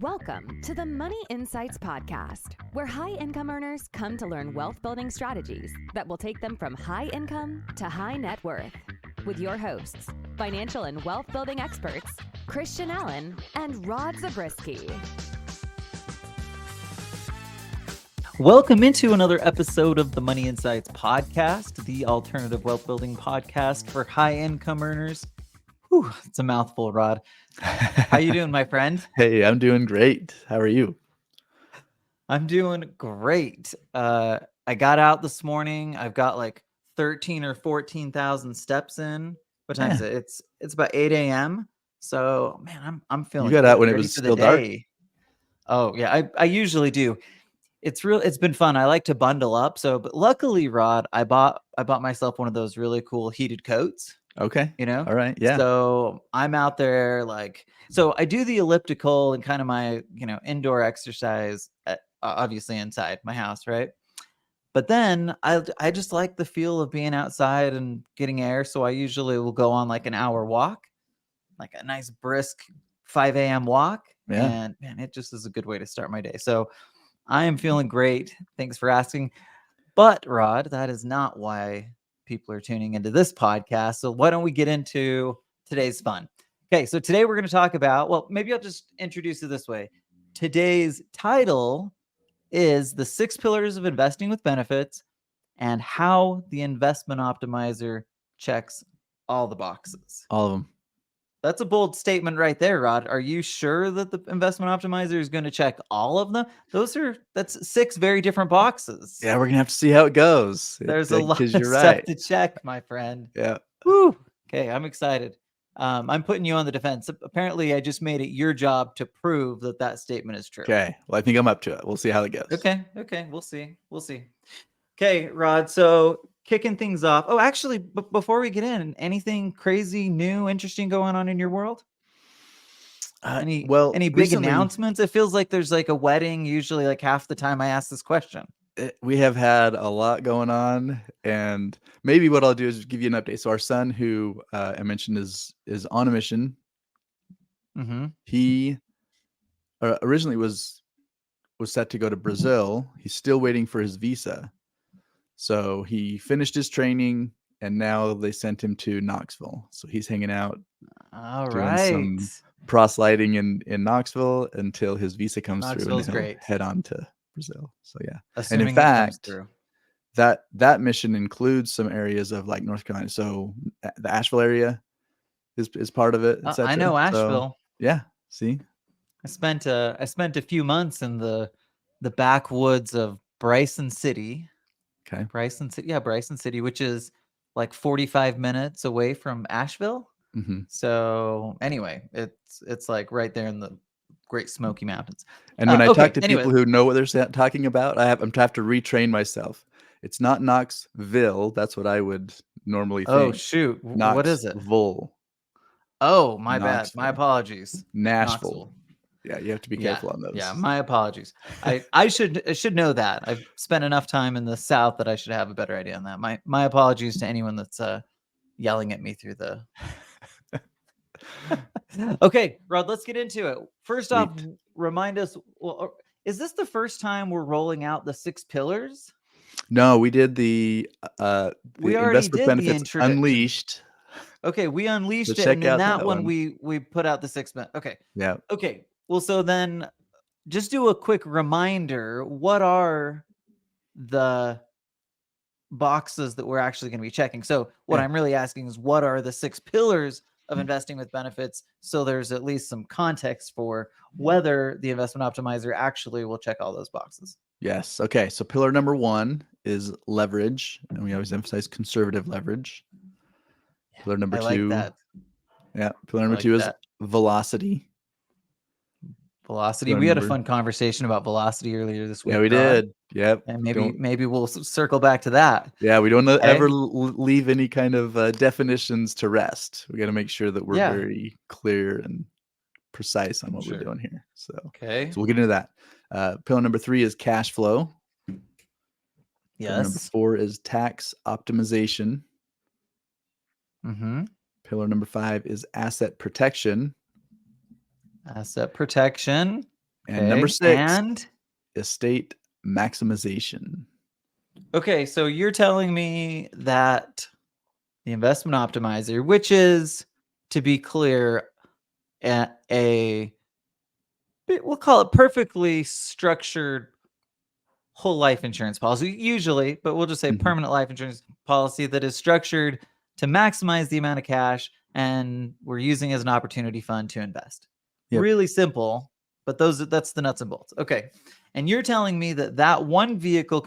Welcome to the Money Insights Podcast, where high income earners come to learn wealth building strategies that will take them from high income to high net worth. With your hosts, financial and wealth building experts, Christian Allen and Rod Zabriskie. Welcome into another episode of the Money Insights Podcast, the alternative wealth building podcast for high income earners. Whew, it's a mouthful, Rod. How you doing, my friend? Hey, I'm doing great. How are you? I'm doing great. I got out this morning. I've got like 13 or 14,000 steps in. What time is it? It's about 8 a.m. So, man, I'm feeling You got out when it ready was for still the dark? day. Oh, yeah, I usually do. It's been fun. I like to bundle up. But luckily, Rod, I bought myself one of those really cool heated coats. Okay. You know? All right. Yeah. So I'm out there so I do the elliptical and kind of my, indoor exercise, obviously inside my house, right? But then I just like the feel of being outside and getting air. So I usually will go on like an hour walk, like a nice brisk 5 a.m. walk. Yeah. And man, it just is a good way to start my day. So I am feeling great. Thanks for asking. But Rod, that is not why people are tuning into this podcast. So why don't we get into today's fun? Okay, so today we're going to talk about, well, maybe I'll just introduce it this way. Today's title is The 6 Pillars of Investing with Benefits and How the Investment Optimizer Checks All the Boxes. All of them. That's a bold statement right there, Rod. Are you sure that the investment optimizer is going to check all of them? That's 6 very different boxes. Yeah, we're gonna have to see how it goes. There's a lot of you're stuff right. to check, my friend. Yeah. Woo. Okay, I'm excited. I'm putting you on the defense. Apparently, I just made it your job to prove that statement is true. Okay. Well, I think I'm up to it. We'll see how it goes. Okay. We'll see. Okay, Rod. So kicking things off. Oh, actually, before we get in, anything crazy, new, interesting going on in your world? Any big recently, announcements? It feels like there's like a wedding usually like half the time I ask this question. we have had a lot going on, and maybe what I'll do is give you an update. So our son, who I mentioned is on a mission. Mm-hmm. He originally was set to go to Brazil. He's still waiting for his visa. So he finished his training, and now they sent him to Knoxville. So he's hanging out, doing some proselyting in Knoxville until his visa comes through, and he'll head on to Brazil. So yeah, assuming and in fact, it comes through. that mission includes some areas of like North Carolina. So the Asheville area is part of it. I know Asheville. So, yeah. See, I spent a few months in the backwoods of Bryson City. Okay. Bryson City, which is like 45 minutes away from Asheville. Mm-hmm. So anyway, it's like right there in the Great Smoky Mountains. And when I talk to people who know what they're talking about, I have to retrain myself. It's not Knoxville. That's what I would normally think. Oh shoot! What is it? Knoxville. Oh, my bad. My apologies. Nashville. Yeah, you have to be careful on those. Yeah, my apologies. I should know that. I've spent enough time in the South that I should have a better idea on that. My apologies to anyone that's yelling at me through the. Okay, Rod, let's get into it. First off, remind us. Well, is this the first time we're rolling out the 6 pillars? No, we did the we already investment did benefits the unleashed. Okay, we unleashed it, and in that one we put out the 6 minutes. Okay. Yeah. Okay. Well, so then just do a quick reminder. What are the boxes that we're actually going to be checking? So what I'm really asking is, what are the 6 pillars of investing with benefits? So there's at least some context for whether the investment optimizer actually will check all those boxes. Yes. Okay. So pillar number 1 is leverage, and we always emphasize conservative leverage. Pillar number 2. That. Yeah. Pillar number 2 is velocity. We had a fun conversation about velocity earlier this week. Yeah, we did. Yep. And maybe we'll circle back to that. Yeah, we don't ever leave any kind of definitions to rest. We got to make sure that we're very clear and precise on what we're doing here. So we'll get into that. Pillar number 3 is cash flow. Yes. Pillar number 4 is tax optimization. Mm-hmm. Pillar number 5 is asset protection. Asset protection. And number Okay. 6, And estate maximization. okay, so you're telling me that the investment optimizer, which is, to be clear, we'll call it perfectly structured whole life insurance policy, usually, but we'll just say Mhm. permanent life insurance policy that is structured to maximize the amount of cash, and we're using as an opportunity fund to invest. Yep. Really simple, but that's the nuts and bolts. Okay. And you're telling me that one vehicle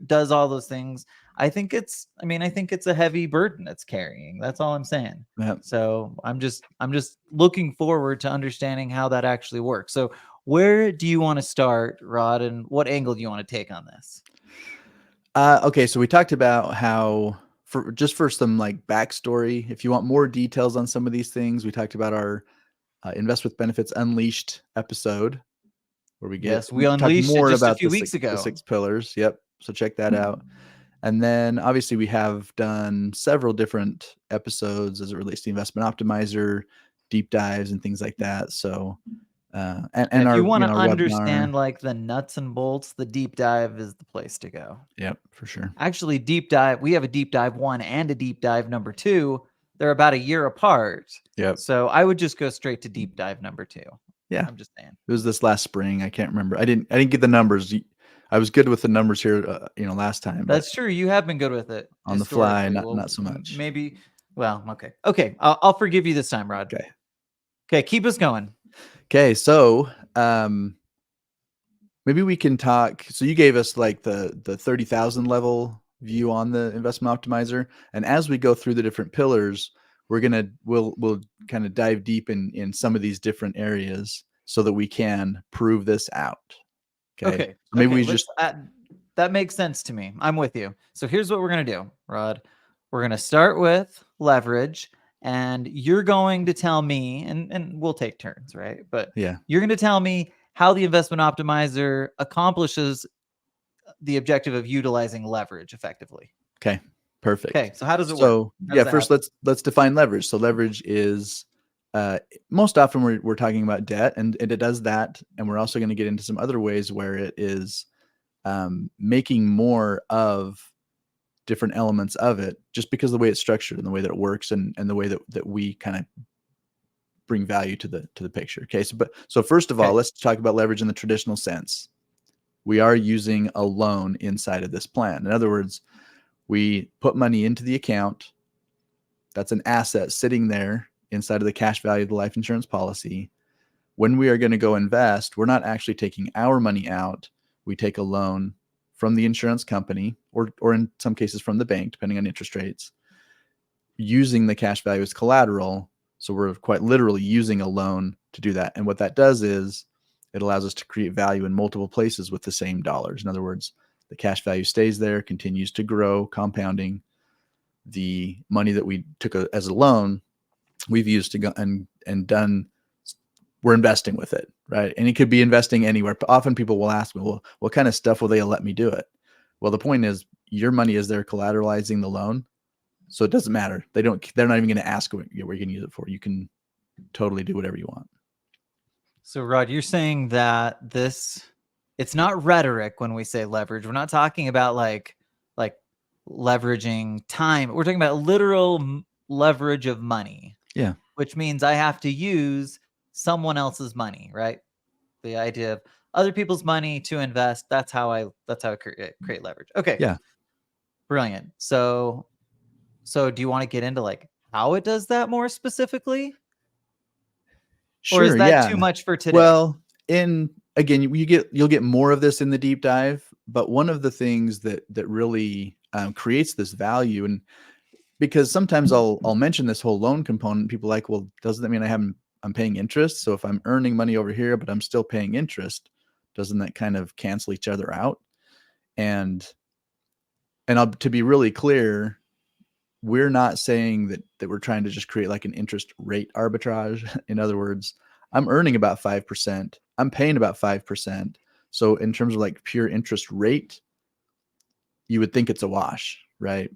does all those things. I think it's a heavy burden it's carrying. That's all I'm saying. Yep. So I'm just looking forward to understanding how that actually works. So where do you want to start, Rod, and what angle do you want to take on this? Okay, so we talked about how for some like backstory, if you want more details on some of these things, we talked about our Invest with Benefits Unleashed episode where we Yes, we talk unleashed it more just a about few the weeks six, the ago. 6 pillars. Yep. So check that out. And then obviously we have done several different episodes as it relates to Investment Optimizer, deep dives and things like that. So and If our you want to our understand webinar. like the nuts and bolts, the deep dive is the place to go. Yep, for sure. Actually, deep dive, we have a deep dive 1 and a deep dive number 2. They're about a year apart. Yep. So I would just go straight to deep dive number 2. Yeah. I'm just saying. It was this last spring. I can't remember. I didn't get the numbers. I was good with the numbers here, last time. That's true. You have been good with it on the fly, historically. not so much. Maybe. Well, okay. Okay. I'll forgive you this time, Rod. Okay. Okay. Keep us going. Okay. So, maybe we can talk. So you gave us like the 30,000 level view on the investment optimizer. And as we go through the different pillars, we'll kind of dive deep in some of these different areas so that we can prove this out. Okay. So maybe okay, we just, that makes sense to me. I'm with you. So here's what we're going to do, Rod. We're going to start with leverage, and you're going to tell me, and we'll take turns, right? But yeah. you're going to tell me how the investment optimizer accomplishes the objective of utilizing leverage effectively. Okay. Perfect. Okay. So how does it work? So How does that first happen? let's define leverage. So leverage is most often we're talking about debt, and it does that. And we're also going to get into some other ways where it is making more of different elements of it just because of the way it's structured and the way that it works and the way that we kind of bring value to the picture. Okay. So first of all, let's talk about leverage in the traditional sense. We are using a loan inside of this plan. In other words, we put money into the account. That's an asset sitting there inside of the cash value of the life insurance policy. When we are going to go invest, we're not actually taking our money out. We take a loan from the insurance company or in some cases from the bank, depending on interest rates, using the cash value as collateral. So we're quite literally using a loan to do that. And what that does is it allows us to create value in multiple places with the same dollars. In other words, the cash value stays there, continues to grow, compounding. The money that we took as a loan, we've used to go and done, we're investing with it, right? And it could be investing anywhere. But often people will ask me, well, what kind of stuff will they let me do it? Well, the point is your money is there collateralizing the loan. So it doesn't matter. They're not even going to ask what you're going to use it for. You can totally do whatever you want. So Rod, you're saying that it's not rhetoric when we say leverage. We're not talking about like leveraging time. We're talking about literal leverage of money. Yeah. Which means I have to use someone else's money, right? The idea of other people's money to invest. That's how I create leverage. Okay. Yeah. Brilliant. So do you want to get into like how it does that more specifically? Sure. Or is that Yeah. too much for today? Well, again, you'll get more of this in the deep dive, but one of the things that really creates this value, and because sometimes I'll mention this whole loan component, people are like, well, doesn't that mean I'm paying interest? So if I'm earning money over here, but I'm still paying interest, doesn't that kind of cancel each other out? And to be really clear, we're not saying that we're trying to just create like an interest rate arbitrage. In other words, I'm earning about 5%. I'm paying about 5%. So in terms of like pure interest rate, you would think it's a wash, right?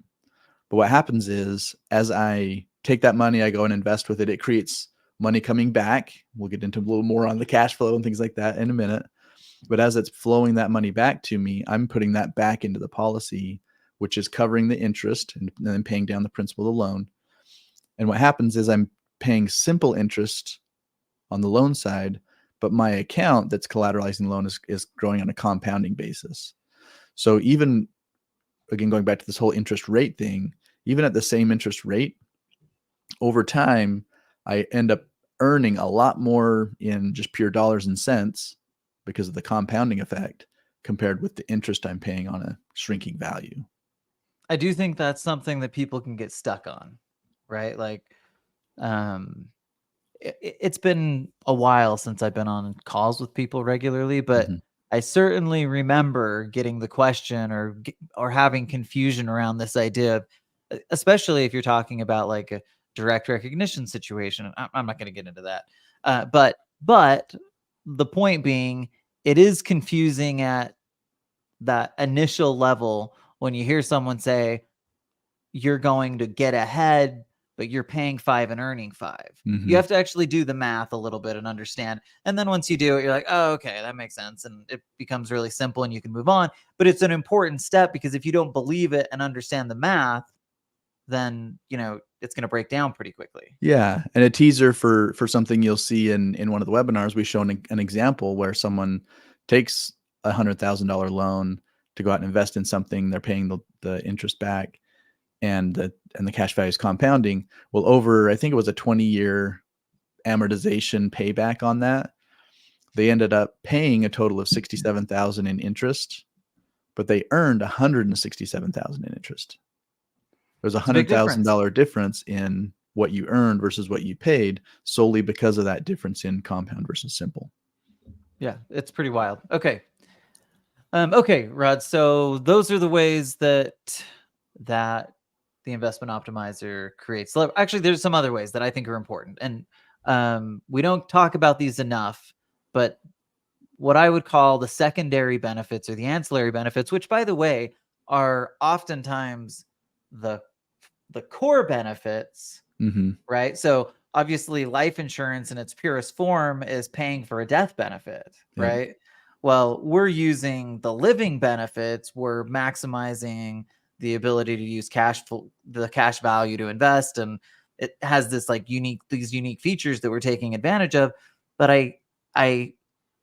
But what happens is as I take that money, I go and invest with it, it creates money coming back. We'll get into a little more on the cash flow and things like that in a minute. But as it's flowing that money back to me, I'm putting that back into the policy, which is covering the interest and then paying down the principal of the loan. And what happens is I'm paying simple interest on the loan side, but my account that's collateralizing the loan is growing on a compounding basis. So even, again, going back to this whole interest rate thing, even at the same interest rate, over time, I end up earning a lot more in just pure dollars and cents because of the compounding effect compared with the interest I'm paying on a shrinking value. I do think that's something that people can get stuck on, right? Like, it's been a while since I've been on calls with people regularly, but I certainly remember getting the question or having confusion around this idea, especially if you're talking about like a direct recognition situation. I'm not going to get into that, but the point being, it is confusing at that initial level when you hear someone say you're going to get ahead, but you're paying 5 and earning 5. You have to actually do the math a little bit and understand. And then once you do it, you're like, oh, okay, that makes sense. And it becomes really simple and you can move on. But it's an important step because if you don't believe it and understand the math, then, it's going to break down pretty quickly. Yeah. And a teaser for something you'll see in one of the webinars, we've shown an example where someone takes a $100,000 loan to go out and invest in something. They're paying the interest back and the cash value is compounding. Well, over, I think it was a 20-year amortization payback on that. They ended up paying a total of $67,000 in interest, but they earned $167,000 in interest. There's a $100,000 difference in what you earned versus what you paid solely because of that difference in compound versus simple. Yeah, it's pretty wild. Okay. Okay, Rod. So those are the ways that the investment optimizer creates. Actually, there's some other ways that I think are important. And we don't talk about these enough, but what I would call the secondary benefits or the ancillary benefits, which by the way, are oftentimes the core benefits, right? So obviously life insurance in its purest form is paying for a death benefit, right? Yep. Well, we're using the living benefits. We're maximizing the ability to use the cash value to invest. And it has this these unique features that we're taking advantage of. But I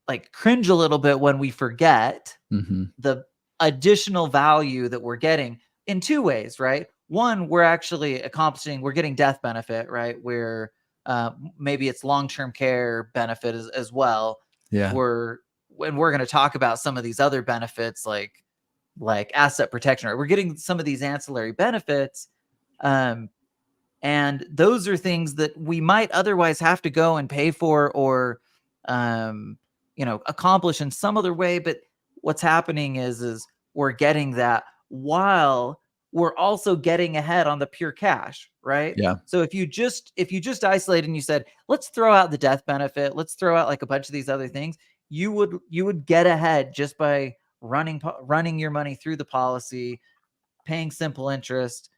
like cringe a little bit when we forget the additional value that we're getting in two ways, right? One, we're actually we're getting death benefit, right? Where maybe it's long-term care benefit as well. Yeah. We're going to talk about some of these other benefits like asset protection, right? We're getting some of these ancillary benefits. And those are things that we might otherwise have to go and pay for or, accomplish in some other way. But what's happening is we're getting that while we're also getting ahead on the pure cash, right? Yeah. So if you just isolate and you said, let's throw out the death benefit, let's throw out like a bunch of these other things, you would get ahead just by running your money through the policy, paying simple interest,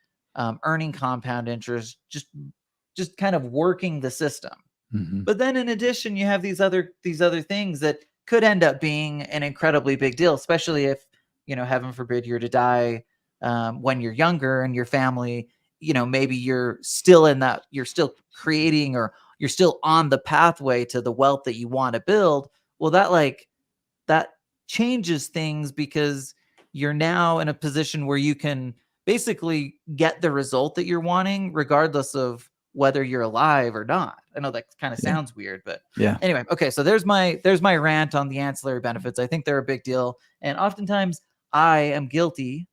earning compound interest, just kind of working the system. But then in addition, you have these other things that could end up being an incredibly big deal, especially if, heaven forbid, you're to die when you're younger and your family, maybe you're still creating or you're still on the pathway to the wealth that you want to build. Well, that changes things because you're now in a position where you can basically get the result that you're wanting, regardless of whether you're alive or not. I know that kind of sounds weird, but anyway. Okay. So there's my rant on the ancillary benefits. I think they're a big deal. And oftentimes I am guilty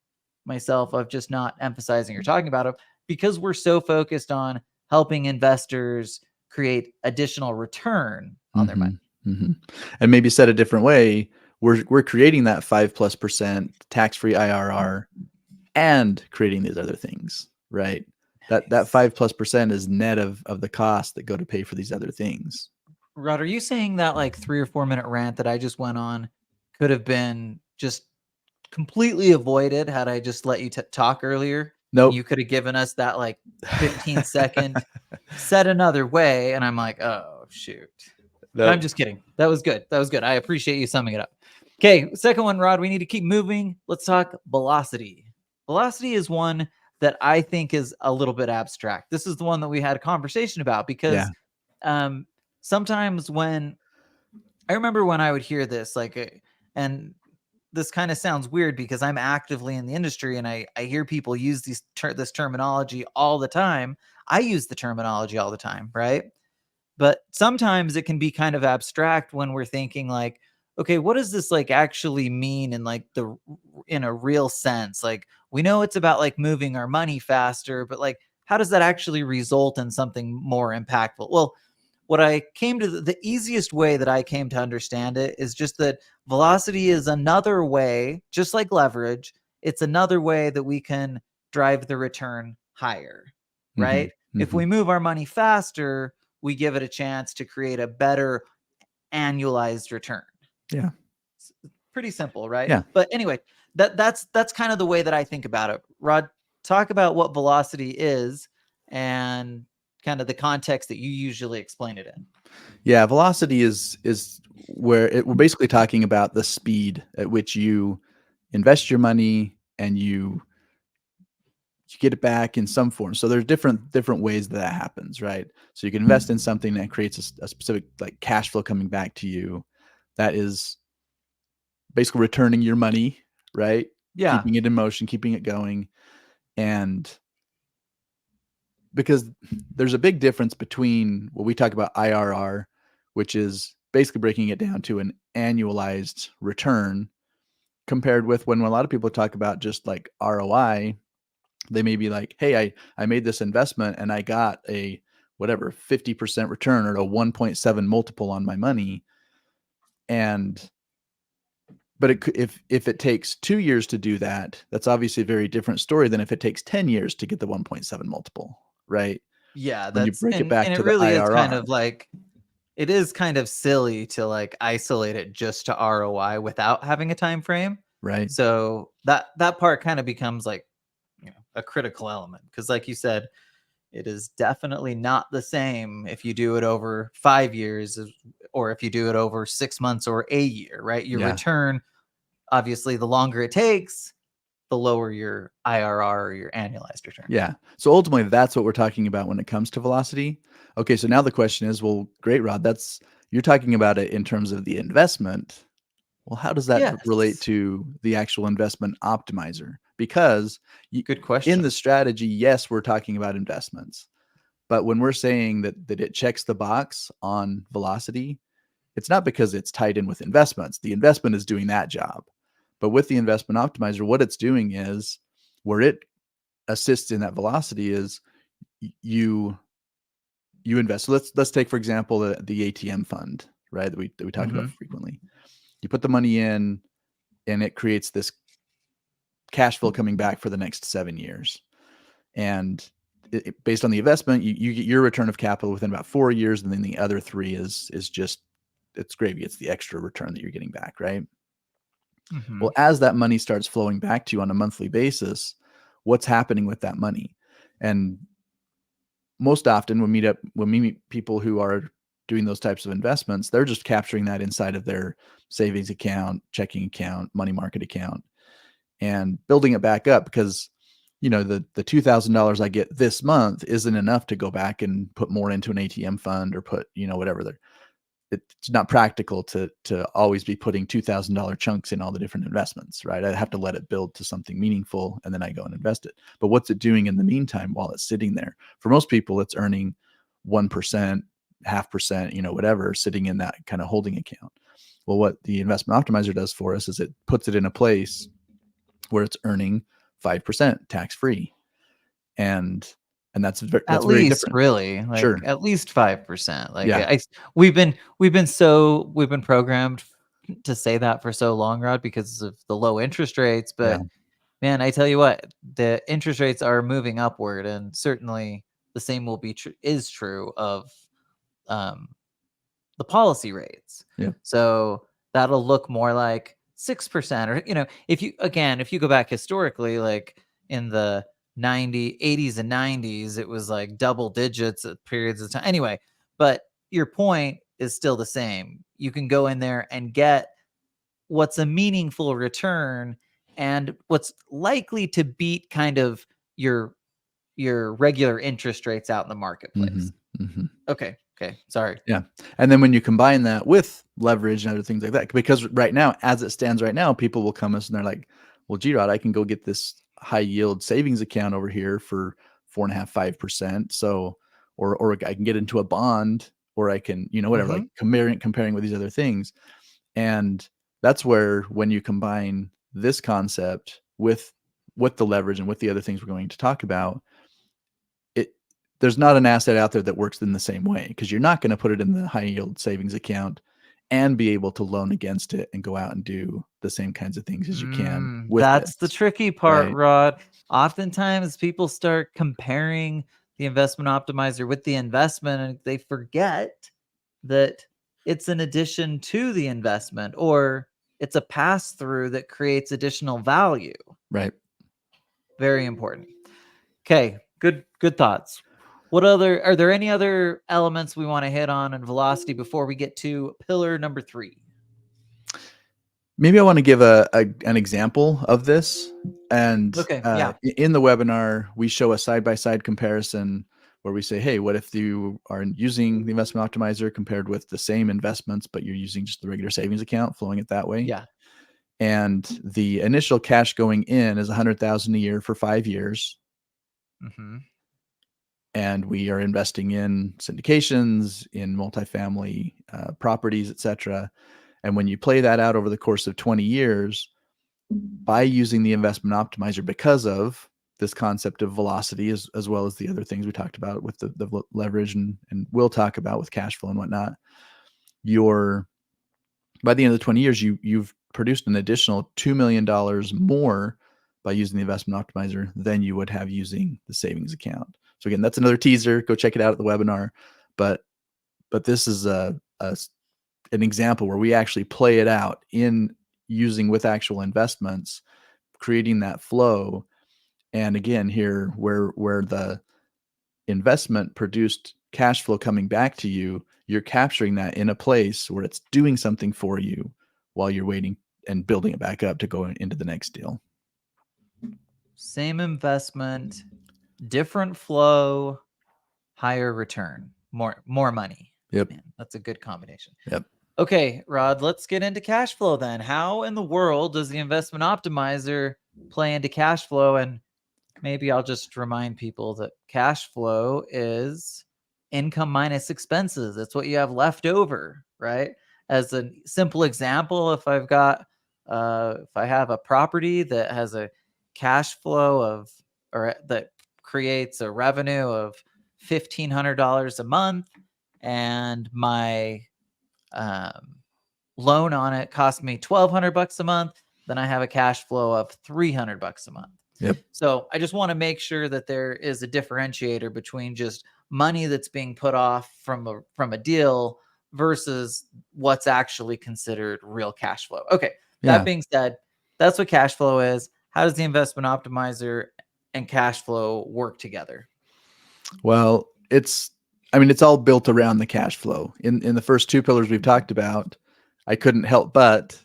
myself of just not emphasizing or talking about them because we're so focused on helping investors create additional return on their money. And maybe said a different way, we're creating that 5+% tax-free IRR and creating these other things, right? That 5+% is net of the cost that go to pay for these other things. Rod, are you saying that like 3 or 4 minute rant that I just went on could have been just completely avoided had I just let you talk earlier? Nope. You could have given us that like 15-second said another way. And I'm like, oh, shoot. Nope. I'm just kidding. That was good. That was good. I appreciate you summing it up. Okay, second one, Rod, we need to keep moving. Let's talk velocity. Velocity is one that I think is a little bit abstract. This is the one that we had a conversation about because sometimes when I remember when I would hear this, like, and this kind of sounds weird because I'm actively in the industry and I hear people use this terminology all the time. I use the terminology all the time, right? But sometimes it can be kind of abstract when we're thinking like, okay, what does this like actually mean in like in a real sense? Like we know it's about like moving our money faster, but like how does that actually result in something more impactful? Well, what I came to the easiest way that I came to understand it is just that velocity is another way, just like leverage, it's another way that we can drive the return higher, right? If we move our money faster, we give it a chance to create a better annualized return. Yeah. It's pretty simple, right? Yeah. But anyway, that's kind of the way that I think about it. Rod, talk about what velocity is and kind of the context that you usually explain it in. Yeah, velocity is where we're basically talking about the speed at which you invest your money and you get it back in some form. So there's different ways that happens, right? So you can invest in something that creates a specific like cash flow coming back to you. That is basically returning your money, right? Yeah. Keeping it in motion, keeping it going. And because there's a big difference between what we talk about IRR, which is basically breaking it down to an annualized return, compared with when a lot of people talk about just like ROI, they may be like, hey, I made this investment and I got a whatever 50% return or a 1.7 multiple on my money. But if it takes 2 years to do that, that's obviously a very different story than if it takes 10 years to get the 1.7 multiple, right? Yeah, When you that's break it back and it to the really is kind IRR, of like it is kind of silly to like isolate it just to ROI without having a time frame. right? So that part kind of becomes like, a critical element because like you said, it is definitely not the same if you do it over 5 years or if you do it over 6 months or a year, right? Your Yeah. return, obviously, the longer it takes, the lower your IRR or your annualized return. Yeah. So ultimately, that's what we're talking about when it comes to velocity. Okay. So now the question is, well, great, Rod. You're talking about it in terms of the investment. Well, how does that relate Yes. to the actual investment optimizer? Because Good in question. the strategy, yes, we're talking about investments. But when we're saying that it checks the box on velocity, it's not because it's tied in with investments. The investment is doing that job. But with the investment optimizer, what it's doing is where it assists in that velocity is you invest. So let's take, for example, the ATM fund, right? That we talk about frequently. You put the money in and it creates this cash flow coming back for the next 7 years. And based on the investment, you get your return of capital within about 4 years, and then the other 3 is just it's gravy. It's the extra return that you're getting back, right? Well, as that money starts flowing back to you on a monthly basis, what's happening with that money? And most often when we meet people who are doing those types of investments, they're just capturing that inside of their savings account, checking account, money market account, and building it back up because the $2,000 I get this month isn't enough to go back and put more into an ATM fund or put whatever. It's not practical to always be putting $2,000 chunks in all the different investments, right? I have to let it build to something meaningful and then I go and invest it. But what's it doing in the meantime while it's sitting there? For most people, it's earning 1%, 0.5%, whatever, sitting in that kind of holding account. Well, what the investment optimizer does for us is it puts it in a place where it's earning 5% tax-free. And that's very different. Really, like Sure. at least 5%. Like Yeah. we've been programmed to say that for so long, Rod, because of the low interest rates. Yeah. But man, I tell you what, the interest rates are moving upward, and certainly the same will be is true of um, the policy rates. Yeah. So that'll look more like 6%, or if you go back historically, like in the 80s and 90s, it was like double digits at periods of time. Anyway, but your point is still the same. You can go in there and get what's a meaningful return and what's likely to beat kind of your regular interest rates out in the marketplace. Okay. Sorry. Yeah. And then when you combine that with leverage and other things like that, because right now, as it stands right now, people will come us and they're like, well, G-Rod, I can go get this high yield savings account over here for 4.5%, 5%. So, or I can get into a bond, or I can, whatever, like comparing with these other things. And that's where, when you combine this concept with the leverage and with the other things we're going to talk about, there's not an asset out there that works in the same way, because you're not going to put it in the high yield savings account and be able to loan against it and go out and do the same kinds of things as you can with that's this, the tricky part, right? Rod. Oftentimes people start comparing the investment optimizer with the investment, and they forget that it's an addition to the investment, or it's a pass through that creates additional value. Right. Very important. Okay. Good thoughts. Are there any other elements we want to hit on in velocity before we get to pillar number 3? Maybe I want to give an example of this. And in the webinar, we show a side-by-side comparison where we say, hey, what if you are using the investment optimizer compared with the same investments, but you're using just the regular savings account, flowing it that way? Yeah. And the initial cash going in is $100,000 a year for 5 years. And we are investing in syndications, in multifamily properties, etc. And when you play that out over the course of 20 years, by using the investment optimizer, because of this concept of velocity, as well as the other things we talked about with the leverage and we'll talk about with cash flow and whatnot, by the end of the 20 years, you've produced an additional $2 million more by using the investment optimizer than you would have using the savings account. So again, that's another teaser. Go check it out at the webinar. But this is an example where we actually play it out in using with actual investments, creating that flow. And again, here where the investment produced cash flow coming back to you, you're capturing that in a place where it's doing something for you while you're waiting and building it back up to go into the next deal. Same investment, different flow, higher return, more money. Yep. Man, that's a good combination. Yep. Okay, Rod, let's get into cash flow then. How in the world does the investment optimizer play into cash flow? And maybe I'll just remind people that cash flow is income minus expenses. It's what you have left over, right? As a simple example, if I have a property that has a cash flow or that creates a revenue of $1,500 a month, and my loan on it cost me $1,200 a month, then I have a cash flow of $300 a month. Yep. So I just want to make sure that there is a differentiator between just money that's being put off from a deal versus what's actually considered real cash flow. Okay. Yeah. That being said, that's what cash flow is. How does the investment optimizer and cash flow work together? Well, it's all built around the cash flow. In the first 2 pillars we've talked about, I couldn't help but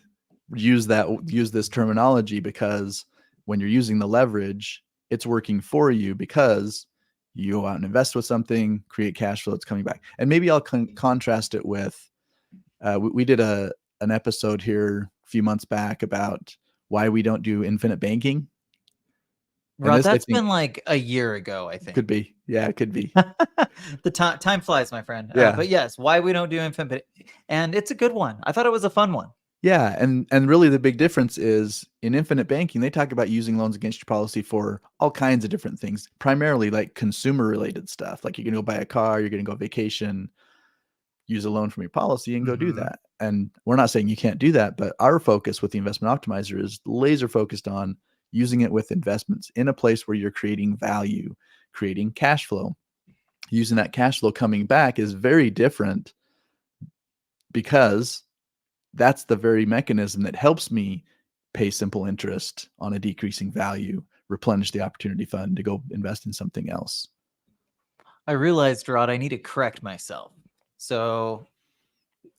use this terminology, because when you're using the leverage, it's working for you because you go out and invest with something, create cash flow, it's coming back. And maybe I'll contrast it with, we did an episode here a few months back about why we don't do infinite banking. Rod, that's been like a year ago, I think. Could be. Yeah, it could be. The time flies, my friend. Yeah. But yes, why we don't do infinite, and it's a good one. I thought it was a fun one. Yeah, and really the big difference is in infinite banking, they talk about using loans against your policy for all kinds of different things, primarily like consumer related stuff. Like you're going to go buy a car, you're going to go vacation, use a loan from your policy and go do that. And we're not saying you can't do that, but our focus with the investment optimizer is laser focused on using it with investments in a place where you're creating value, creating cash flow. Using that cash flow coming back is very different, because that's the very mechanism that helps me pay simple interest on a decreasing value replenish the opportunity fund to go invest in something else. I realized, Rod, I need to correct myself. So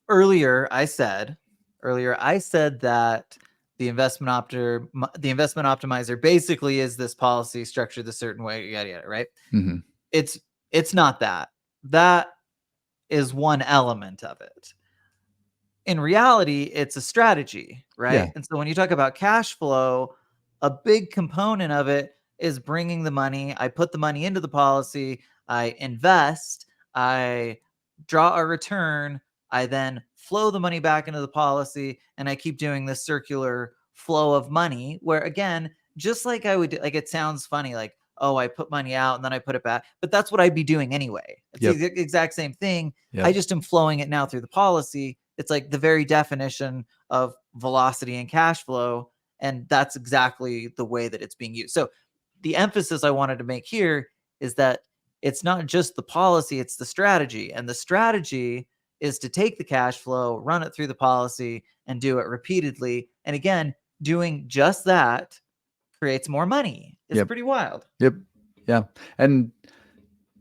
earlier I said that the investment optimizer basically is this policy structured a certain way, yada yada, right? Mm-hmm. It's not that. That is one element of it. In reality, it's a strategy, right? Yeah. And so when you talk about cash flow, a big component of it is bringing the money. I put the money into the policy, I invest, I draw a return, I then flow the money back into the policy, and I keep doing this circular flow of money where, again, just like I would do, like, it sounds funny, like, oh, I put money out and then I put it back, but that's what I'd be doing anyway. It's Yep. the exact same thing. Yep. I just am flowing it now through the policy. It's like the very definition of velocity and cash flow. And that's exactly the way that it's being used. So the emphasis I wanted to make here is that it's not just the policy, it's the strategy. And the strategy is to take the cash flow, run it through the policy, and do it repeatedly. And again, doing just that creates more money. It's Yep. pretty wild. Yep. Yeah. And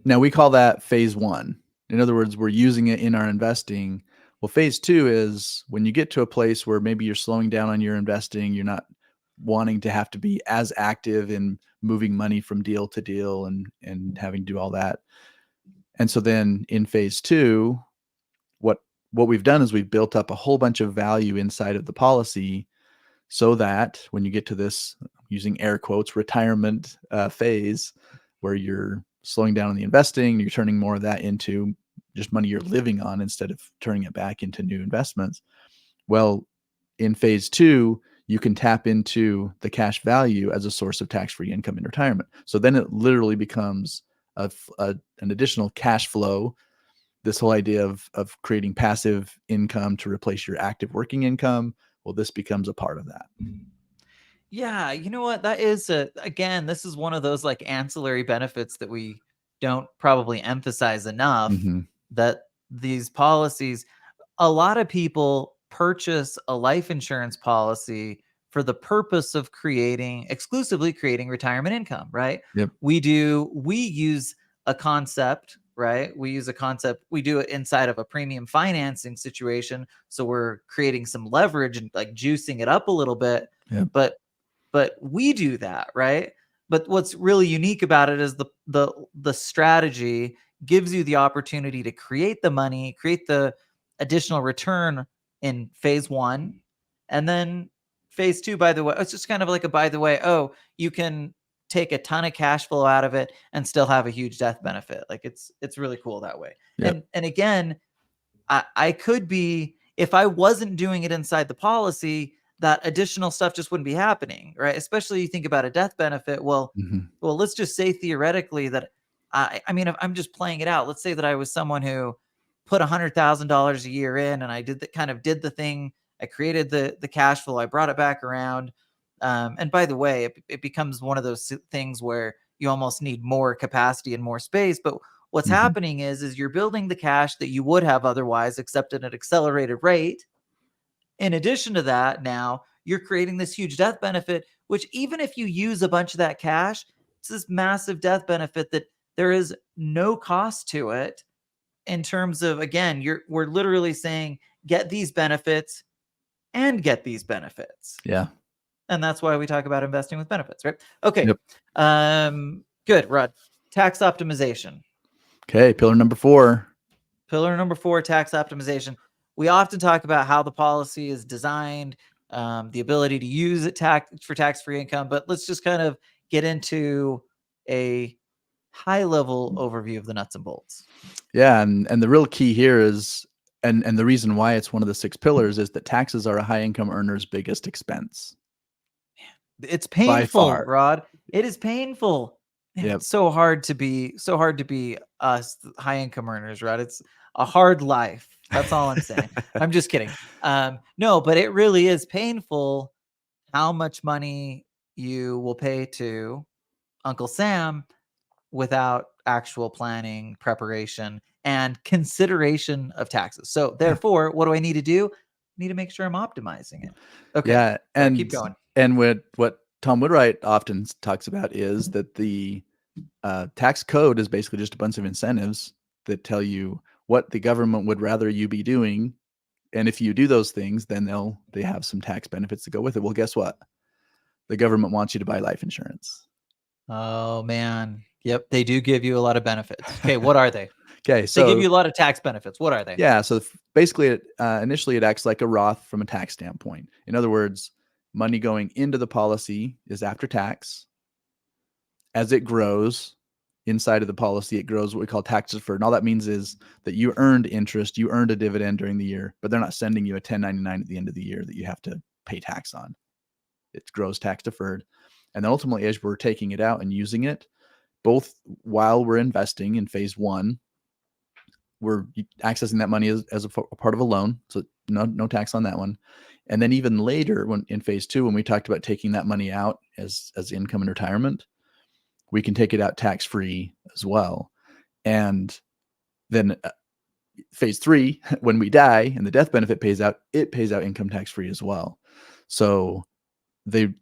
now we call that phase one. In other words, we're using it in our investing. Well, phase two is when you get to a place where maybe you're slowing down on your investing, you're not wanting to have to be as active in moving money from deal to deal and having to do all that. And so then in phase two, what we've done is we've built up a whole bunch of value inside of the policy so that when you get to this, using air quotes, retirement phase, where you're slowing down on the investing, you're turning more of that into just money you're living on instead of turning it back into new investments. Well, in phase two, you can tap into the cash value as a source of tax-free income in retirement. So then it literally becomes an additional cash flow. This whole idea of creating passive income to replace your active working income. Well, this becomes a part of that. Yeah, you know what? That is again, this is one of those like ancillary benefits that we don't probably emphasize enough, Mm-hmm. that these policies, a lot of people purchase a life insurance policy for the purpose of exclusively creating retirement income, right? Yep. We use a concept, right? We do it inside of a premium financing situation. So we're creating some leverage and like juicing it up a little bit. Yep. But we do that, right? But what's really unique about it is the strategy gives you the opportunity to create the money, create the additional return in phase one. And then phase two, by the way, it's just kind of like by the way, oh, you can take a ton of cash flow out of it and still have a huge death benefit. Like it's really cool that way. Yep. And again, I could be, if I wasn't doing it inside the policy, that additional stuff just wouldn't be happening, right? Especially you think about a death benefit. Well, let's just say theoretically that I mean, if I'm just playing it out, let's say that I was someone who put $100,000 a year in, and I did the thing. I created the cash flow. I brought it back around. And by the way, it becomes one of those things where you almost need more capacity and more space. But what's happening is you're building the cash that you would have otherwise, except at an accelerated rate. In addition to that, now you're creating this huge death benefit, which even if you use a bunch of that cash, it's this massive death benefit that there is no cost to it in terms of, again, we're literally saying get these benefits and get these benefits. Yeah. And that's why we talk about investing with benefits, right? Okay. Yep. Good, Rod. Tax optimization. Okay. Pillar number 4. Pillar number 4, tax optimization. We often talk about how the policy is designed, the ability to use it for tax-free income, but let's just kind of get into a high-level overview of the nuts and bolts. Yeah, and the real key here is, and the reason why it's one of the 6 pillars is that taxes are a high-income earner's biggest expense. It's painful, far. Rod. It is painful. Man, Yep. It's so hard to be us high-income earners, Rod. It's a hard life. That's all I'm saying. I'm just kidding. No, but it really is painful how much money you will pay to Uncle Sam without actual planning, preparation, and consideration of taxes. So therefore, what do I need to do? I need to make sure I'm optimizing it. Okay. Yeah, and keep going. And what Tom Woodwright often talks about is that the tax code is basically just a bunch of incentives that tell you what the government would rather you be doing. And if you do those things, then they have some tax benefits to go with it. Well, guess what? The government wants you to buy life insurance. Oh man. Yep. They do give you a lot of benefits. Okay. What are they? Okay. They So give you a lot of tax benefits. What are they? yeah. So basically, initially it acts like a Roth from a tax standpoint. In other words, money going into the policy is after tax. As it grows inside of the policy, it grows what we call tax deferred. And all that means is that you earned interest, you earned a dividend during the year, but they're not sending you a 1099 at the end of the year that you have to pay tax on. It grows tax deferred. And then ultimately, as we're taking it out and using it, both while we're investing in phase one, we're accessing that money as a part of a loan. So no tax on that one. And then even later, when in phase two, when we talked about taking that money out as income in retirement, we can take it out tax-free as well. And then phase three, when we die and the death benefit pays out, it pays out income tax-free as well. So the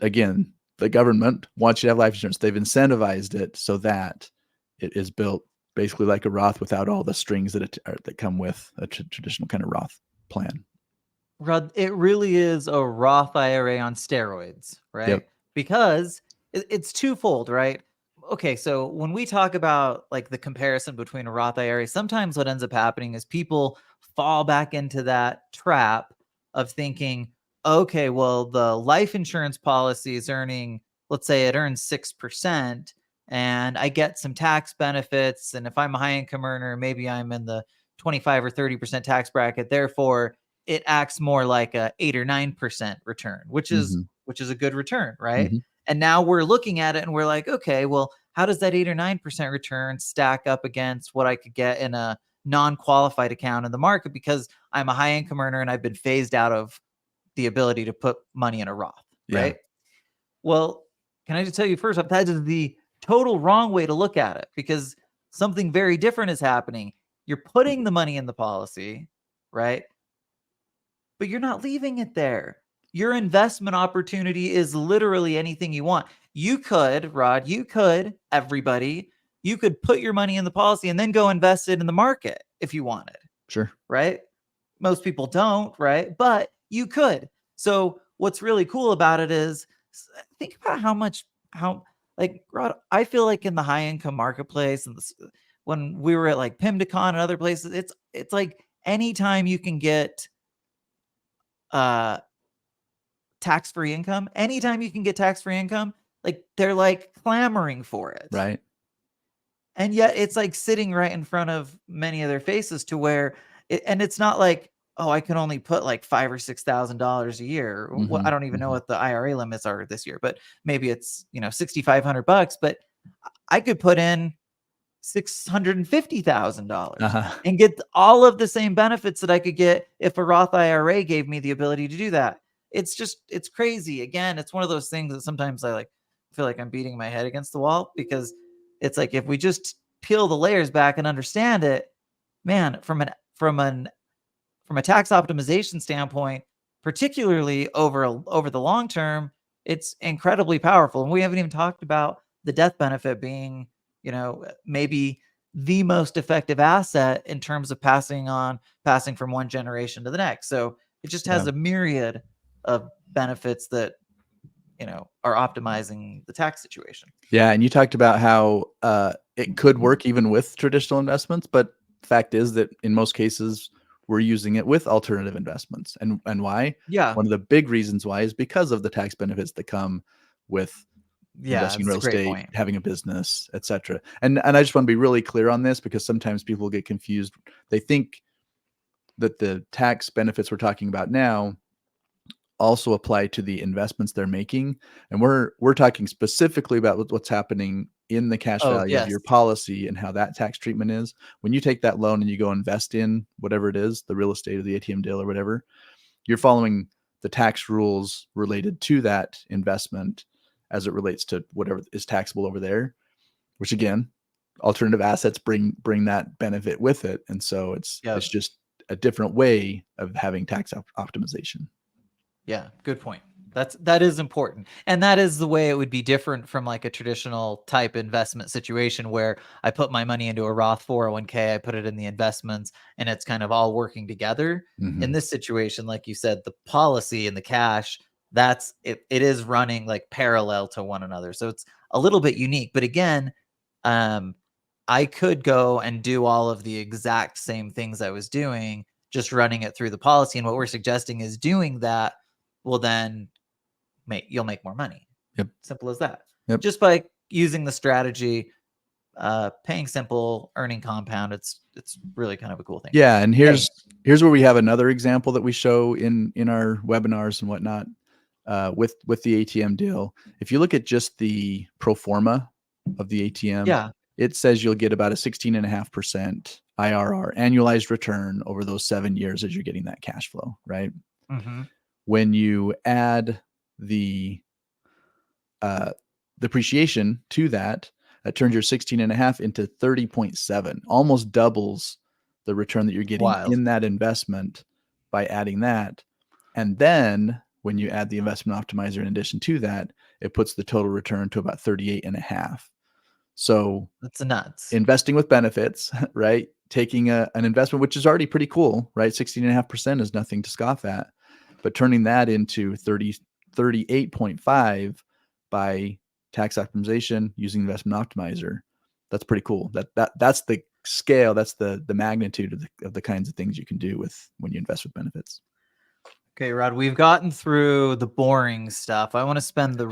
government wants you to have life insurance. They've incentivized it so that it is built basically like a Roth without all the strings that come with a traditional kind of Roth plan. Rod, it really is a Roth IRA on steroids, right? Yep. Because it's twofold, right? Okay, so when we talk about like the comparison between a Roth IRA, sometimes what ends up happening is people fall back into that trap of thinking, okay, well, the life insurance policy is earning, let's say it earns 6%, and I get some tax benefits. And if I'm a high income earner, maybe I'm in the 25 or 30% tax bracket. Therefore, it acts more like a 8 or 9% return, which is a good return, right? Mm-hmm. And now we're looking at it and we're like, okay, well, how does that 8 or 9% return stack up against what I could get in a non-qualified account in the market because I'm a high income earner and I've been phased out of the ability to put money in a Roth, right? Well, can I just tell you first off, that is the total wrong way to look at it because something very different is happening. You're putting the money in the policy, right? But you're not leaving it there. Your investment opportunity is literally anything you want. You could, Rod, everybody, you could put your money in the policy and then go invest it in the market if you wanted. Sure. Right? Most people don't, right? But you could. So what's really cool about it is think about Rod, I feel like in the high income marketplace and when we were at like PIMDACon and other places, it's like anytime you can get tax-free income, anytime you can get tax-free income, like they're like clamoring for it. Right. And yet it's like sitting right in front of many of their faces to where and it's not like, oh, I can only put like $5,000 or $6,000 a year. Well, I don't even know what the IRA limits are this year, but maybe it's, $6,500, but I could put in $650,000 and get all of the same benefits that I could get if a Roth IRA gave me the ability to do that. It's crazy. Again, it's one of those things that sometimes I feel like I'm beating my head against the wall because it's like, if we just peel the layers back and understand it, man, from a tax optimization standpoint, particularly over the long term, it's incredibly powerful. And we haven't even talked about the death benefit being, maybe the most effective asset in terms of passing from one generation to the next. So it just has a myriad of benefits that, are optimizing the tax situation. Yeah. And you talked about how it could work even with traditional investments, but the fact is that in most cases, we're using it with alternative investments. And why? Yeah. One of the big reasons why is because of the tax benefits that come with investing in real estate, having a business, etc. And I just want to be really clear on this because sometimes people get confused. They think that the tax benefits we're talking about now also apply to the investments they're making. And we're talking specifically about what's happening in the cash value of your policy and how that tax treatment is. When you take that loan and you go invest in whatever it is, the real estate or the ATM deal or whatever, you're following the tax rules related to that investment as it relates to whatever is taxable over there, which again, alternative assets bring that benefit with it. And so it's just a different way of having tax optimization. Yeah, good point. That is important. And that is the way it would be different from like a traditional type investment situation where I put my money into a Roth 401k, I put it in the investments, and it's kind of all working together. In this situation, like you said, the policy and the cash, that's it, it is running like parallel to one another. So it's a little bit unique. But again, I could go and do all of the exact same things I was doing, just running it through the policy. And what we're suggesting is doing that will then you'll make more money. Yep. Simple as that. Yep. Just by using the strategy, paying simple, earning compound. It's really kind of a cool thing. Yeah, and here's where we have another example that we show in our webinars and whatnot with the ATM deal. If you look at just the pro forma of the ATM, it says you'll get about a 16.5% IRR, annualized return, over those 7 years as you're getting that cash flow, right? Mm-hmm. When you add the depreciation to that, that turns your 16.5 into 30.7, almost doubles the return that you're getting in that investment by adding that. And then when you add the investment optimizer in addition to that, it puts the total return to about 38.5. So that's nuts. Investing with benefits, right? Taking an investment, which is already pretty cool, right? 16.5% is nothing to scoff at, but turning that into 38.5 by tax optimization using investment optimizer, that's pretty cool. That's the scale, that's the magnitude of the kinds of things you can do when you invest with benefits. Okay, Rod, we've gotten through the boring stuff. I want to spend the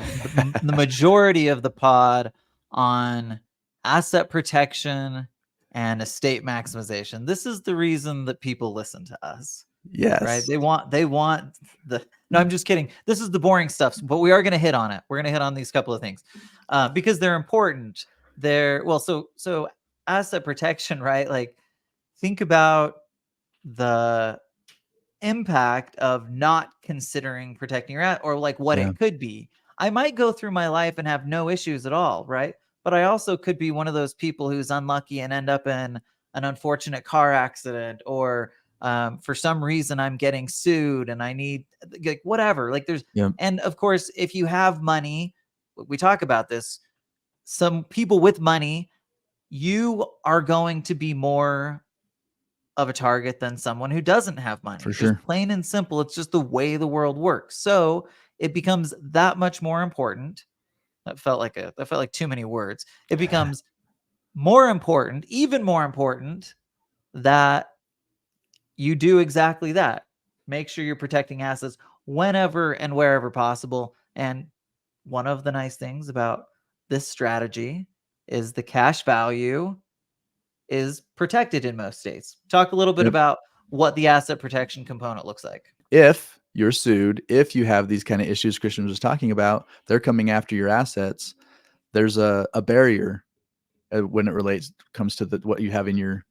majority of the pod on asset protection and estate maximization. This is the reason that people listen to us. Yes. Right? They want the no, I'm just kidding. This is the boring stuff, but we are going to hit on it. We're going to hit on these couple of things because they're important. So asset protection, right? Like, think about the impact of not considering protecting your asset, or like what it could be. I might go through my life and have no issues at all, right? But I also could be one of those people who's unlucky and end up in an unfortunate car accident, or for some reason I'm getting sued and I need like whatever. Like there's, and of course, if you have money, we talk about this. Some people with money, you are going to be more of a target than someone who doesn't have money. For sure. Just plain and simple. It's just the way the world works. So it becomes that much more important. That felt like too many words. It becomes more important, even more important, that you do exactly that. Make sure you're protecting assets whenever and wherever possible. And one of the nice things about this strategy is the cash value is protected in most states. Talk a little bit about what the asset protection component looks like. If you're sued, if you have these kind of issues Christian was talking about, they're coming after your assets. There's a barrier when it comes to what you have in your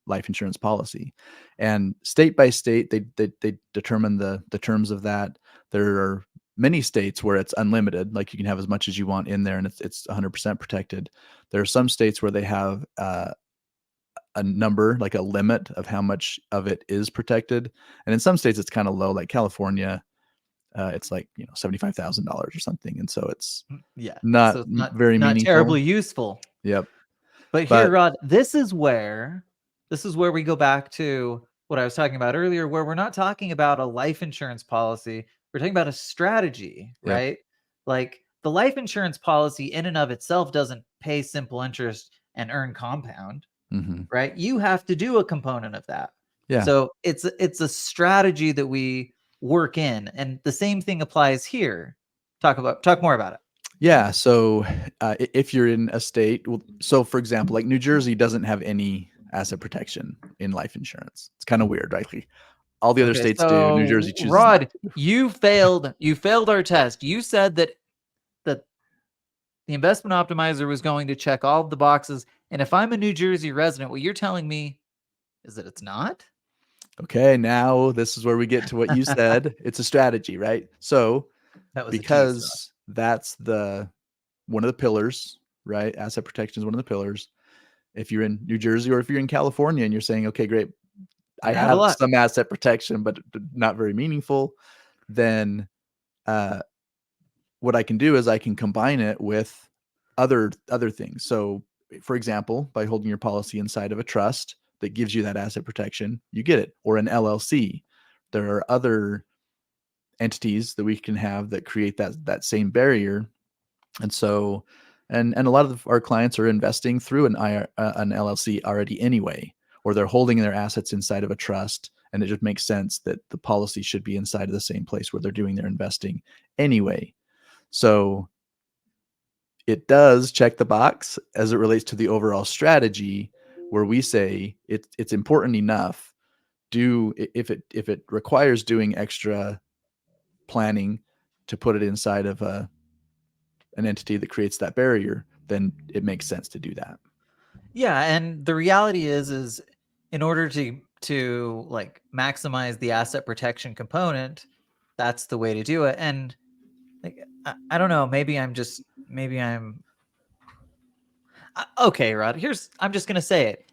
life insurance policy, and state by state, they determine the terms of that. There are many states where it's unlimited, like you can have as much as you want in there, and it's 100% protected. There are some states where they have a number, like a limit of how much of it is protected, and in some states it's kind of low, like California. It's like $75,000 or something, and so it's not very meaningful, terribly useful. Yep. But here, Rod, this is where we go back to what I was talking about earlier, where we're not talking about a life insurance policy. We're talking about a strategy, right? Like the life insurance policy in and of itself doesn't pay simple interest and earn compound, right? You have to do a component of that. Yeah. So it's a strategy that we work in, and the same thing applies here. Talk more about it. Yeah. So if you're in a state, so for example, like New Jersey doesn't have any asset protection in life insurance. It's kind of weird, right? Like all the other states do. New Jersey chooses. Rod, you failed our test. You said that the investment optimizer was going to check all of the boxes. And if I'm a New Jersey resident, what you're telling me is that it's not? Okay, now this is where we get to what you said. It's a strategy, right? So because that's one of the pillars, right? Asset protection is one of the pillars. If you're in New Jersey or if you're in California and you're saying, okay, great, I have some asset protection, but not very meaningful, then what I can do is I can combine it with other things. So, for example, by holding your policy inside of a trust that gives you that asset protection, you get it, or an LLC. There are other entities that we can have that create that same barrier. And so, and a lot of our clients are investing through an LLC already anyway, or they're holding their assets inside of a trust, and it just makes sense that the policy should be inside of the same place where they're doing their investing anyway. So it does check the box as it relates to the overall strategy, where we say it's important enough. If it requires doing extra planning to put it inside of an entity that creates that barrier, then it makes sense to do that. Yeah, and the reality is in order to like maximize the asset protection component, that's the way to do it. And like I don't know, maybe I'm okay, Rod. I'm just gonna say it.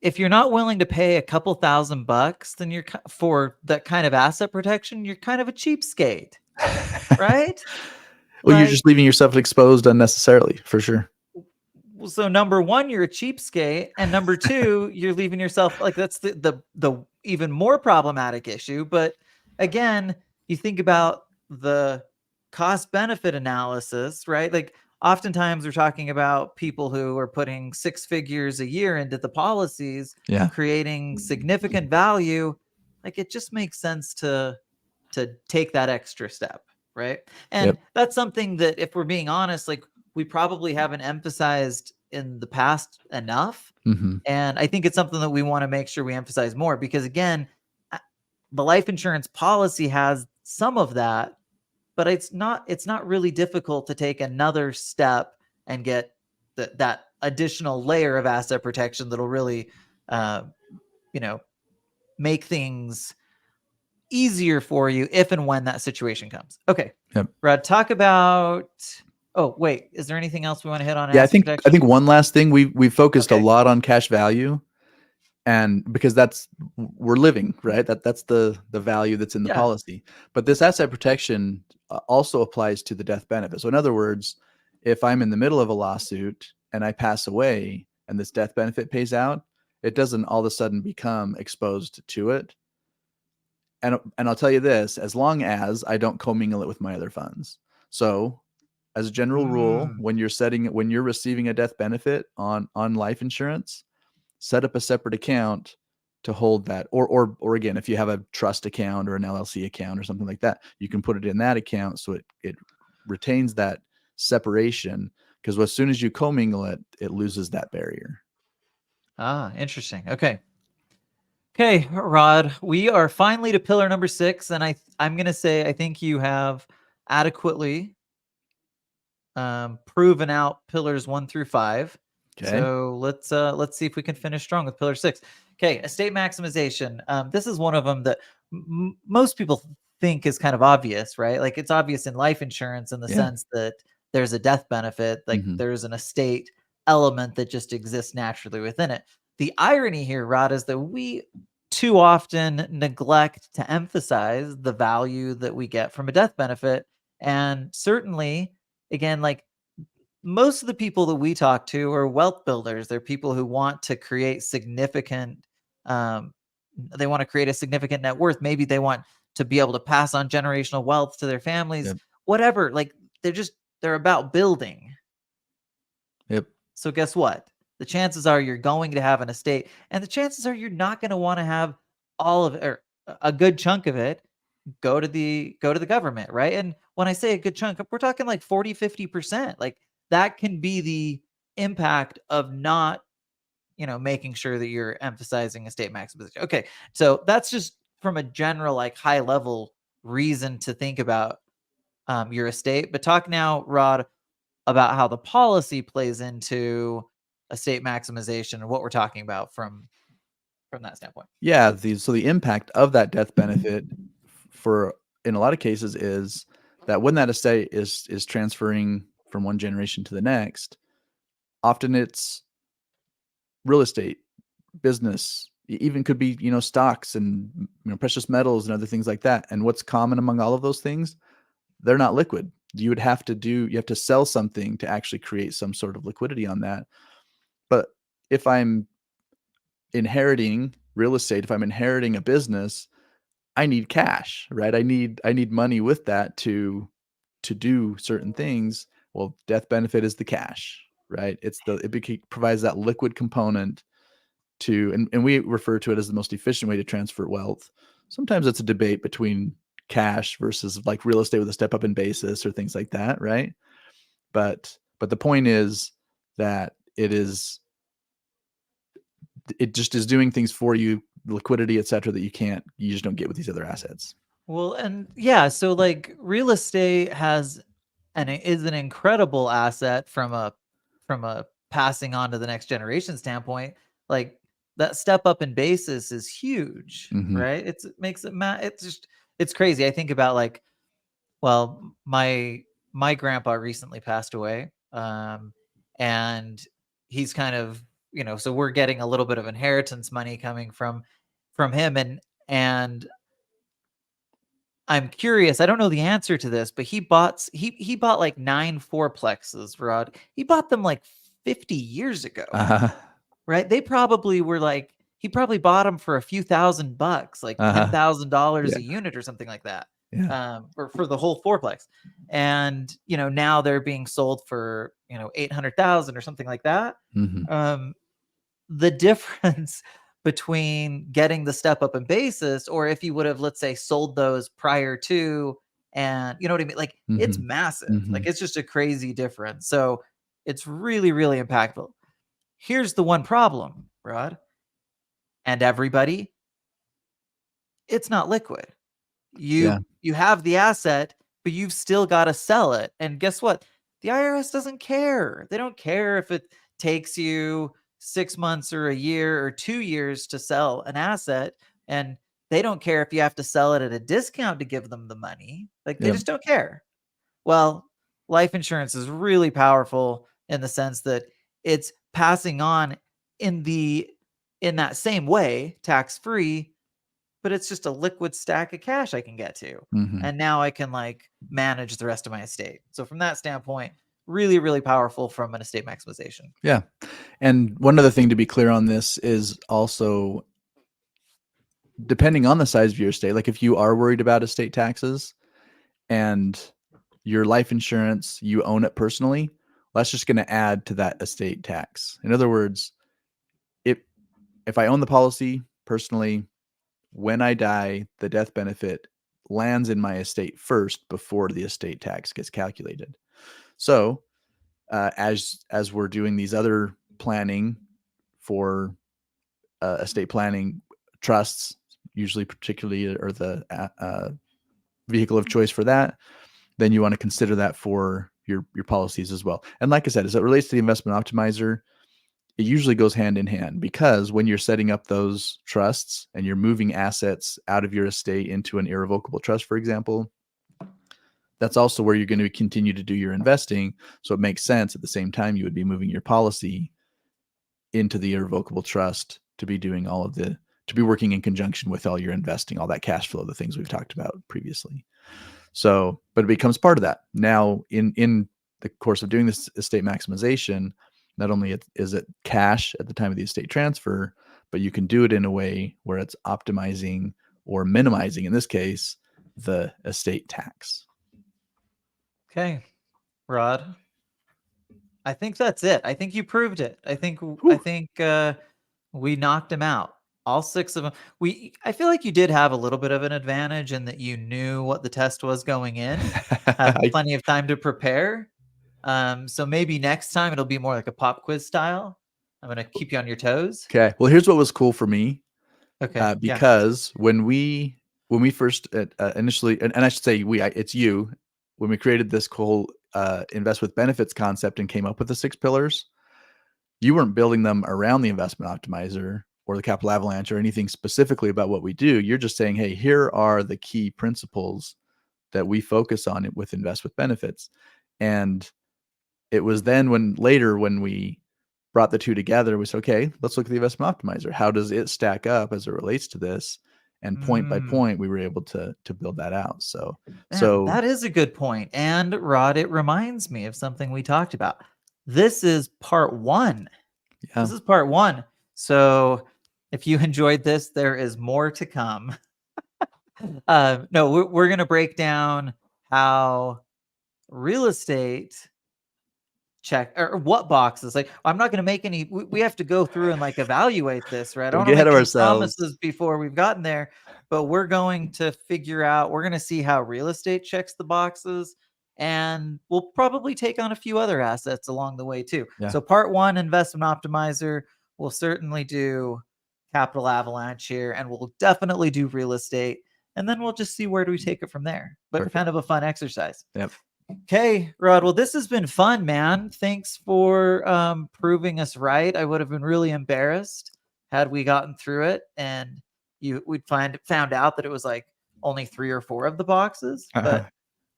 If you're not willing to pay a couple $1,000, then you're for that kind of asset protection, you're kind of a cheapskate, right? Well, you're Like, just leaving yourself exposed unnecessarily, for sure. so number one, you're a cheapskate, and number two, you're leaving yourself like that's the even more problematic issue. But again, you think about the cost benefit analysis, right? Like oftentimes we're talking about people who are putting 6 figures a year into the policies, Yeah. creating significant value. Like it just makes sense to take that extra step, right? And Yep. that's something that, if we're being honest, like we probably haven't emphasized in the past enough. Mm-hmm. And I think it's something that we want to make sure we emphasize more, because again, the life insurance policy has some of that, but it's not really difficult to take another step and get that additional layer of asset protection that'll really, make things easier for you if and when that situation comes. Okay. Yep. Rod, talk about, oh, wait, is there anything else we want to hit on Yeah, asset I protection? think one last thing, we focused a Okay. lot on cash value, and because we're living, right? That's the value that's in the Yeah. policy. But this asset protection also applies to the death benefit. So in other words, if I'm in the middle of a lawsuit and I pass away and this death benefit pays out, it doesn't all of a sudden become exposed to it. And I'll tell you this, as long as I don't commingle it with my other funds. So as a general rule, when you're receiving a death benefit on life insurance, set up a separate account to hold that, or again, if you have a trust account or an LLC account or something like that, you can put it in that account so it retains that separation, because as soon as you commingle it, it loses that barrier. Interesting. Okay, Rod, we are finally to pillar number 6, and I'm going to say I think you have adequately proven out pillars 1 through 5. Okay. So let's see if we can finish strong with pillar 6. Okay, estate maximization. This is one of them that most people think is kind of obvious, right? Like it's obvious in life insurance in the sense that there's a death benefit, like there's an estate element that just exists naturally within it. The irony here, Rod, is that we too often neglect to emphasize the value that we get from a death benefit. And certainly, again, like most of the people that we talk to are wealth builders. They're people who want to create they want to create a significant net worth. Maybe they want to be able to pass on generational wealth to their families, whatever. Like they're about building. Yep. So guess what? The chances are you're going to have an estate, and the chances are you're not going to want to have all of it, or a good chunk of it go to the government, right? And when I say a good chunk, we're talking like 40-50%. Like that can be the impact of not, making sure that you're emphasizing estate maximization. Okay, so that's just from a general, like high level reason to think about your estate. But talk now, Rod, about how the policy plays into estate maximization and what we're talking about from that standpoint. Yeah, the impact of that death benefit in a lot of cases is that when that estate is transferring from one generation to the next, often it's real estate, business, even could be, stocks and precious metals and other things like that. And what's common among all of those things? they're not liquid. You have to sell something to actually create some sort of liquidity on that. But if I'm inheriting real estate, if I'm inheriting a business, I need cash, right? I need money with that to do certain things. Well, death benefit is the cash, right? It provides that liquid component to, and we refer to it as the most efficient way to transfer wealth. Sometimes it's a debate between cash versus like real estate with a step up in basis or things like that, right? But the point is that it just is doing things for you, liquidity, et cetera, that you just don't get with these other assets. Well, and yeah, so like real estate is an incredible asset from a passing on to the next generation standpoint. Like that step up in basis is huge, Mhm. right? It makes it it's crazy. I think about like, well, my grandpa recently passed away, and he's kind of, so we're getting a little bit of inheritance money coming from him, and I'm curious. I don't know the answer to this, but he bought like 9 fourplexes, Rod. He bought them like 50 years ago, Uh-huh. right? They probably were like, he probably bought them for a few $1,000, like Uh-huh. $10,000 Yeah. a unit or something like that, Yeah. or for the whole fourplex. And now they're being sold for 800,000 or something like that. Mhm. The difference between getting the step up in basis, or if you would have, let's say, sold those prior to, and you know what I mean? Like it's Mhm. massive. Like Mhm. it's just a crazy difference. So it's really, really impactful. Here's the one problem, Rod, and everybody, it's not liquid. Yeah. You have the asset, but you've still got to sell it. And guess what? The IRS doesn't care. They don't care if it takes you 6 months or a year or 2 years to sell an asset, and they don't care if you have to sell it at a discount to give them the money. Like they Yep. just don't care. Well, life insurance is really powerful in the sense that it's passing on in that same way, tax-free, but it's just a liquid stack of cash I can get to. Mhm. And now I can like manage the rest of my estate. So from that standpoint, really, really powerful from an estate maximization. Yeah. And one other thing to be clear on this is also, depending on the size of your estate, like if you are worried about estate taxes and your life insurance, you own it personally, that's just going to add to that estate tax. In other words, if I own the policy personally, when I die, the death benefit lands in my estate first before the estate tax gets calculated. So, as we're doing these other planning for estate planning, trusts, usually particularly are the vehicle of choice for that, then you want to consider that for your policies as well. And like I said, as it relates to the investment optimizer, it usually goes hand in hand, because when you're setting up those trusts and you're moving assets out of your estate into an irrevocable trust, for example, that's also where you're going to continue to do your investing. So it makes sense at the same time you would be moving your policy into the irrevocable trust to be doing to be working in conjunction with all your investing, all that cash flow, the things we've talked about previously. So, but it becomes part of that. Now, in the course of doing this estate maximization, not only is it cash at the time of the estate transfer, but you can do it in a way where it's optimizing or minimizing, in this case, the estate tax. Okay, Rod. I think that's it. I think you proved it. I think Whew. we knocked him out. All 6 of them. I feel like you did have a little bit of an advantage in that you knew what the test was going in, had plenty of time to prepare. So maybe next time it'll be more like a pop quiz style. I'm gonna keep you on your toes. Okay. Well, here's what was cool for me, Okay. Yeah. because when we first initially, and I should say it's you, when we created this whole invest with benefits concept and came up with the 6 pillars, you weren't building them around the investment optimizer or the capital avalanche or anything specifically about what we do. You're just saying, hey, here are the key principles that we focus on with invest with benefits. And it was then when we brought the two together, we said, okay, let's look at the investment optimizer. How does it stack up as it relates to this? And point by point, we were able to build that out. So, Man, that is a good point. And Rod, it reminds me of something we talked about. This is part 1. Yeah. This is part 1. So if you enjoyed this, there is more to come. No, we're going to break down how real estate check or what boxes. Like, I'm not going to make any. We have to go through and like evaluate this, right? I don't get ahead want of to make any ourselves. promises before we've gotten there, but we're going to figure out. We're going to see how real estate checks the boxes, and we'll probably take on a few other assets along the way too. Yeah. So, part 1, investment optimizer. We'll certainly do capital avalanche here, and we'll definitely do real estate, and then we'll just see where do we take it from there. But Perfect. kind of a fun exercise. Yep. Okay, Rod. Well, this has been fun, man. Thanks for proving us right. I would have been really embarrassed had we gotten through it and we'd found out that it was like only 3 or 4 of the boxes. But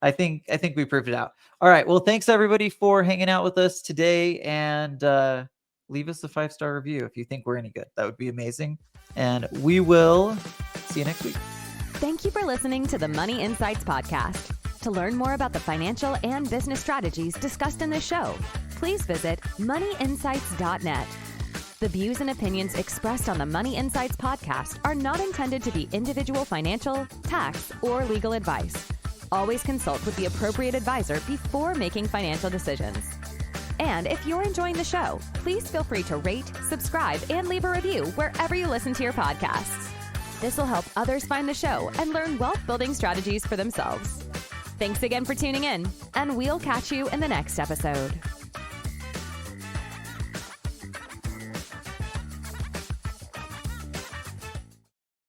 I think we proved it out. All right. Well, thanks everybody for hanging out with us today, and leave us a 5-star review if you think we're any good. That would be amazing. And we will see you next week. Thank you for listening to the Money Insights Podcast. To learn more about the financial and business strategies discussed in this show, please visit moneyinsights.net. The views and opinions expressed on the Money Insights Podcast are not intended to be individual financial, tax, or legal advice. Always consult with the appropriate advisor before making financial decisions. And if you're enjoying the show, please feel free to rate, subscribe, and leave a review wherever you listen to your podcasts. This will help others find the show and learn wealth-building strategies for themselves. Thanks again for tuning in, and we'll catch you in the next episode.